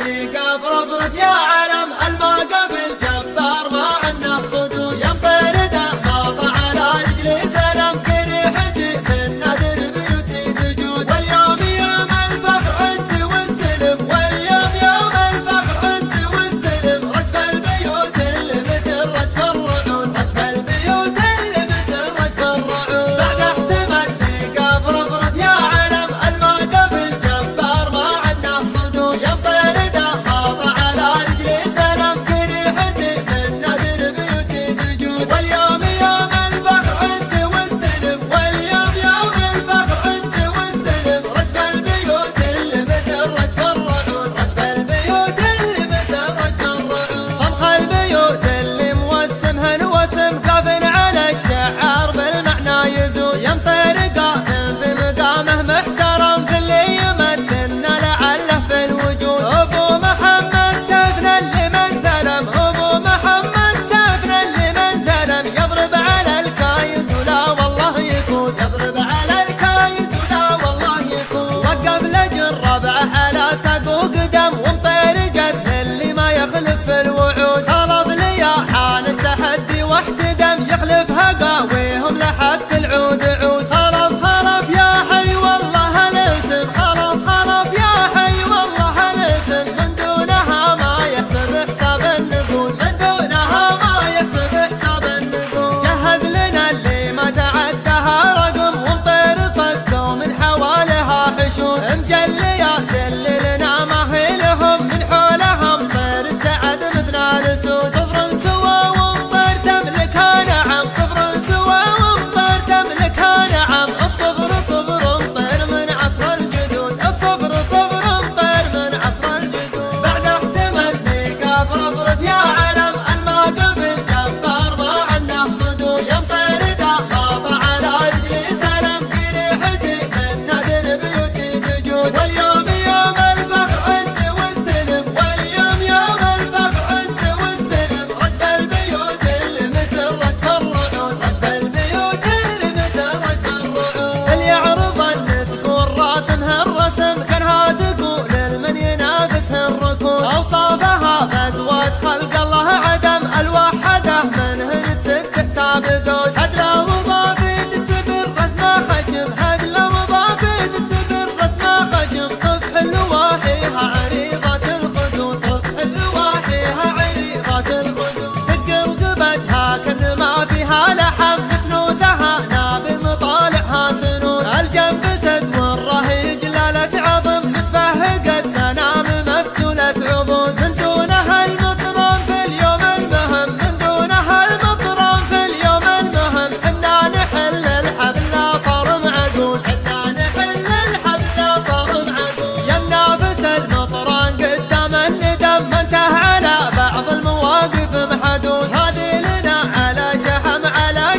بيقف رفرف يا علم الموقف الجبار ما عنه صدود يمطر دماغ على رجلي سلم في ريحتي من نادر بيوتي تجود واليوم يوم الفخر عندي واستلم واليوم يوم الفخر عندي واستلم رجف البيوت اللي مثل رجف الرعود رجف البيوت اللي مثل رجف الرعود بعد احتمل بيقف رفرف يا علم الموقف الجبار ما عنه صدود يمطر دماغ على رجلي سلم في ريحتي من نادر بيوتي تجود واليوم يوم الفخر عندي واستلم واليوم يوم الفخر عندي واستلم رجف البيوت اللي مثل رجف الرعود رجف البيوت اللي مثل رجف الرعود صمخ البيوت اللي موسمها وسم كاف على الشعار بالمعنى يزود يمطر قائم بمقامه محترم في اللي يمثلنا لعله في الوجود ابو محمد سيفنا اللي من ثلم ابو محمد سيفنا اللي من ثلم يضرب على الكايد ولا والله يكون يضرب على الكايد ولا والله يكون وقف لجل ربعه على ساق وقدم ومطير جد اللي ما يخلف في الوعود خلط لياحان التحدي واحتدم يخلفها قاويهم لحق العود عود خلف خلف يا حي والله الاسم خلف خلف يا حي والله الاسم من دونها ما يحسب حساب النقود من دونها ما يحسب حساب النقود جهز لنا اللي ما تعدها رقم ومطير صدوا من حوالها حشود مجليات اللي لنا ما هي لهم من حولها مطير السعد مثل الاسود صفر سوا ومطير تملكها نعم صفر سوا ومطير تملكها نعم الصفر صفر مطير من عصر الجدود الصفر صفر مطير من عصر الجدود بعد احتمل بيقف رفرف يا علم الموقف الجبار ما عنه صدود يمطر دماغ على رجلي سلم في ريحتي من نادر بيوتي تجود واليوم يوم الفخر عندي واستلم واليوم يوم الفخر عندي واستلم رجف البيوت اللي مثل رجف الرعود رجف البيوت اللي مثل رجف الرعود اللي يعرض ان تكون راسمها الرسم كانها تقول المن ينافسها الركود اوصافها غدوة خلق الله عدم الوحده منهن تسد حساب ذود هد لو ضافيد السبر رثنا خشم هد لو ضافيد السبر رثنا خشم طفح الواحيها عريضة الخدود طفح الواحيها عريضة الخدود دق رقبتها كن ما فيها لحم نسنوسها ناب مطالعها سنون الجنب سد والرهيج لالة عظم متفهقت سنام مفتولة عضود من دونها المطران في اليوم المهم من دونها المطران في اليوم المهم حنا نحل الحبل صار معقود حنا نحل الحبل صار معقود يا منافس المطران قدام الندم ما انتهى على بعض المواقف محدود هذه لنا على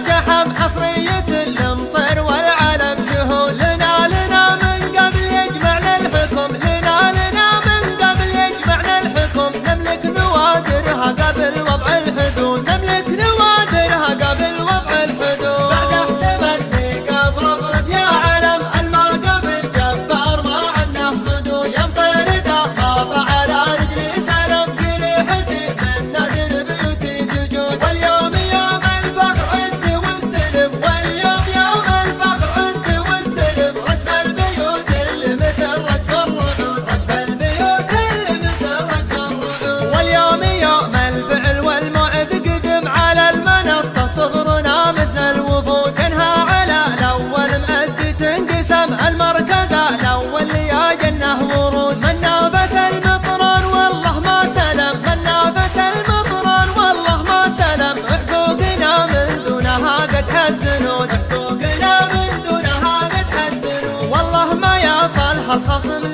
شحم حصرية المطر والعلم شهود لنا من قبل يجمعنا الحكم لنا من قبل يجمعنا الحكم نملك نوادرها قبل وضع الحدود نملك نوادرها قبل وضع الحدود بعد احتمل بيقف رفرف يا علم الموقف الجبار ما عنه صدود يمطر دماغ على رجلي سلم في ريحتي من نادر بيوتي تجود واليوم يوم الفخر عندي واستلم واليوم يوم الفخر عندي واستلم رجف البيوت اللي مثل رجف الرعود رجف البيوت اللي مثل رجف الرعود واليوم يوم الفعل والموعد قدم على المنصة صغرنا مثل الوفود كانها على الاول مأدي تنقسم المركز الاول يا جنه ورود من نافس المطران والله ما سلم من نافس المطران والله ما سلم حقوقنا من دونها قد حزنود حقوقنا من دونها قد حزنود والله ما يصلح الخصم